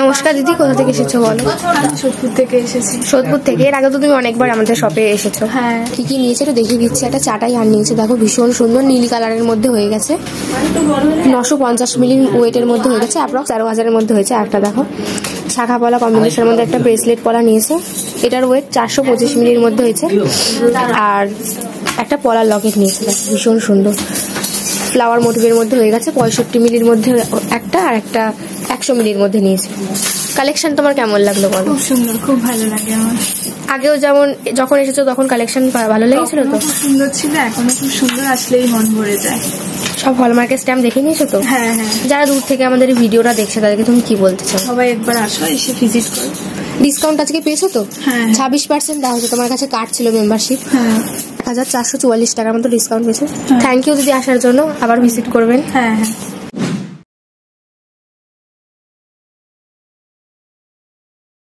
নমস্কার দিদি, কোথা থেকে এসেছো বলো? সোদপুর থেকে এসেছি। সোদপুর থেকে? এর আগে তো তুমি অনেকবার আমাদের শপে এসেছো। হ্যাঁ। কি কি নিয়েছে একটু দেখিয়ে দিচ্ছি। একটা চাটাই আর নিয়েছে, দেখো ভীষণ সুন্দর নীল কালারের মধ্যে হয়ে গেছে। 950 মিলি ওয়েটের মধ্যে হয়ে গেছে, অ্যাপ্রক্স 13,000-এর মধ্যে হয়েছে। একটা দেখো শাখা পলা কম্বিনেশনের মধ্যে একটা ব্রেসলেট পলা নিয়েছে, এটার ওয়েট 425 মিলির মধ্যে হয়েছে। আর একটা পলার লকেট নিয়েছে, দেখো ভীষণ সুন্দর ফ্লাওয়ার মোটিভের মধ্যে হয়ে গেছে। 65 মিলির মধ্যে একটা, আর একটা 100 মিলির মধ্যে নিয়েছে। কালেকশন তোমার কেমন লাগলো বলো? খুব সুন্দর, খুব ভালো লাগে আমার। আগেও যেমন যখন এসেছো তখন কালেকশন ভালো লেগেছিল তো? খুব সুন্দর ছিল, এখনো খুব সুন্দর, আসলেই মন ভরে যায়। সব হলমার্কের স্ট্যাম্প দেখে নিয়েছো তো? হ্যাঁ হ্যাঁ। যারা দূর থেকে আমাদের এই ভিডিওটা দেখছে তাদেরকে তুমি কি বলতে চাও? সবাই একবার আসো, এসে ভিজিট করো। ডিসকাউন্ট আজকে পেয়েছো তো? হ্যাঁ। 26% দেওয়া হচ্ছে, তোমার কাছে কার্ড ছিল মেম্বারশিপ। হ্যাঁ। 1444 টাকার মতো ডিসকাউন্ট পেয়েছো। থ্যাংক ইউ দিদি আসার জন্য, আবার ভিজিট করবেন। হ্যাঁ হ্যাঁ।